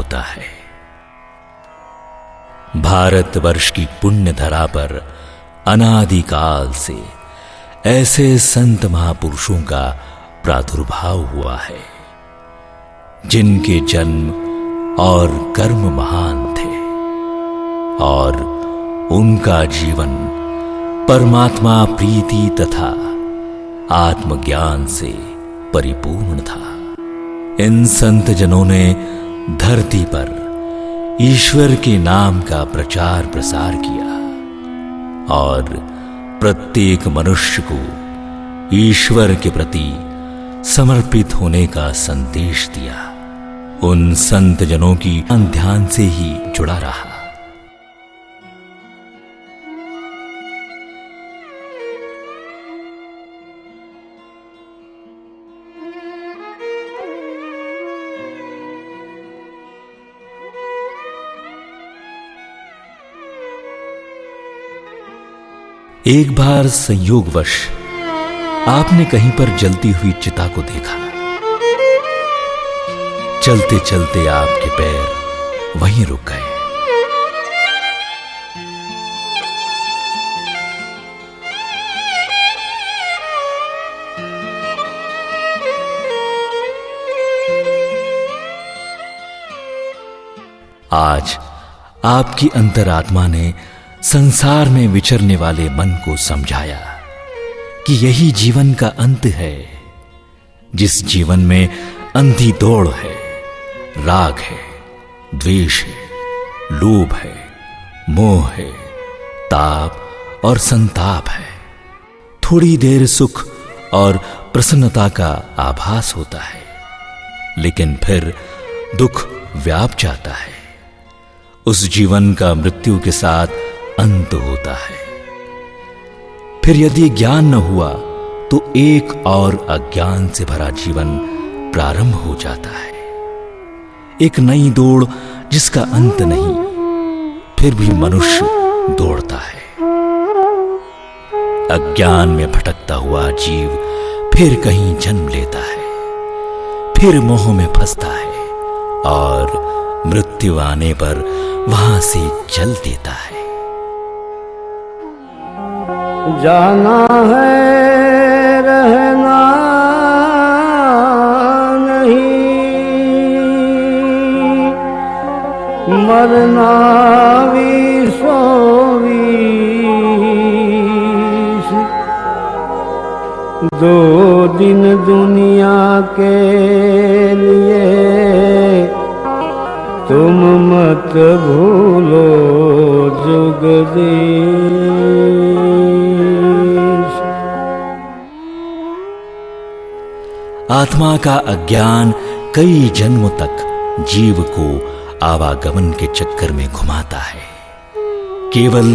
होता है। भारतवर्ष की पुण्य धरा पर अनादिकाल से ऐसे संत महापुरुषों का प्रादुर्भाव हुआ है जिनके जन्म और कर्म महान थे और उनका जीवन परमात्मा प्रीति तथा आत्मज्ञान से परिपूर्ण था। इन संत जनों ने धरती पर ईश्वर के नाम का प्रचार प्रसार किया और प्रत्येक मनुष्य को ईश्वर के प्रति समर्पित होने का संदेश दिया। उन संत जनों की ध्यान से ही जुड़ा रहा। एक बार संयोगवश आपने कहीं पर जलती हुई चिता को देखा। चलते चलते आपके पैर वहीं रुक गए। आज आपकी अंतरात्मा ने संसार में विचरने वाले मन को समझाया कि यही जीवन का अंत है। जिस जीवन में अंधी दौड़ है, राग है, द्वेष है, लोभ है, मोह है, ताप और संताप है। थोड़ी देर सुख और प्रसन्नता का आभास होता है, लेकिन फिर दुख व्याप जाता है। उस जीवन का मृत्यु के साथ अंत होता है। फिर यदि ज्ञान न हुआ तो एक और अज्ञान से भरा जीवन प्रारंभ हो जाता है। एक नई दौड़ जिसका अंत नहीं, फिर भी मनुष्य दौड़ता है। अज्ञान में भटकता हुआ जीव फिर कहीं जन्म लेता है, फिर मोह में फंसता है और मृत्यु आने पर वहां से चल देता है। जाना है रहना नहीं, मरना भी सोवीस। दो दिन दुनिया के लिए तुम मत भूलो जुगदीश। आत्मा का अज्ञान कई जन्मों तक जीव को आवागमन के चक्कर में घुमाता है। केवल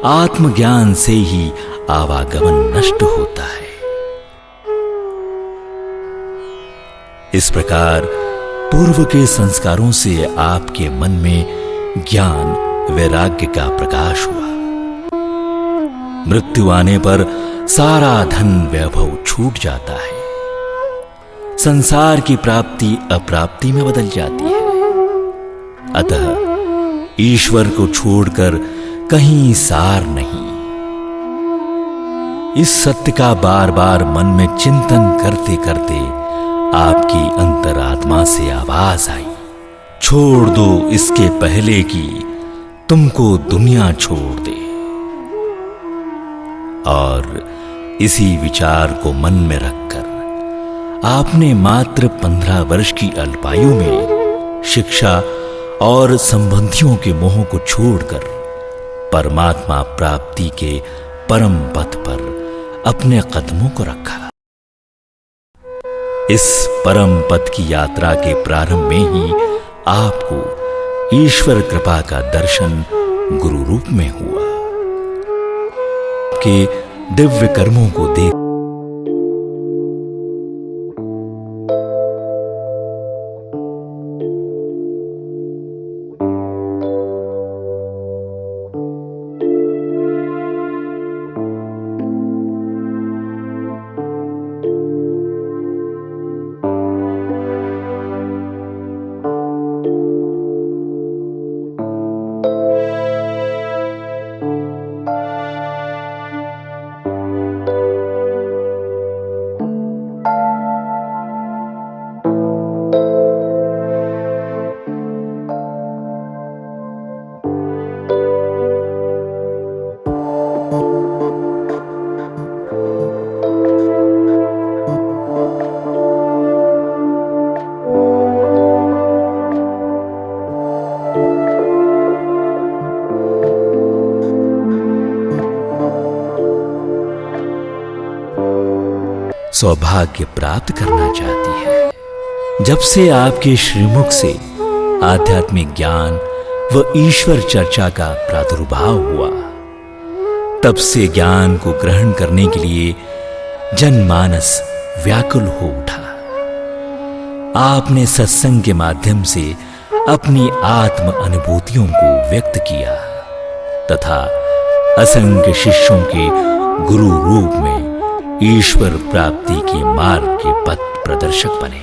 आत्मज्ञान से ही आवागमन नष्ट होता है। इस प्रकार पूर्व के संस्कारों से आपके मन में ज्ञान वैराग्य का प्रकाश हुआ। मृत्यु आने पर सारा धन वैभव छूट जाता है। संसार की प्राप्ति अप्राप्ति में बदल जाती है। अतः ईश्वर को छोड़कर कहीं सार नहीं। इस सत्य का बार बार मन में चिंतन करते करते आपकी अंतरात्मा से आवाज आई, छोड़ दो इसके पहले कि तुमको दुनिया छोड़ दे। और इसी विचार को मन में रखकर आपने मात्र 15 वर्ष की अल्पायु में शिक्षा और संबंधियों के मोह को छोड़कर परमात्मा प्राप्ति के परम पथ पर अपने कदमों को रखा। इस परम पथ की यात्रा के प्रारंभ में ही आपको ईश्वर कृपा का दर्शन गुरु रूप में हुआ। के दिव्य कर्मों को देख सौभाग्य प्राप्त करना चाहती है। जब से आपके श्रीमुख से आध्यात्मिक ज्ञान व ईश्वर चर्चा का प्रादुर्भाव हुआ, तब से ज्ञान को ग्रहण करने के लिए जनमानस व्याकुल हो उठा। आपने सत्संग के माध्यम से अपनी आत्म अनुभूतियों को व्यक्त किया तथा असंख्य शिष्यों के गुरु रूप में ईश्वर प्राप्ति के मार्ग के पथ प्रदर्शक बने।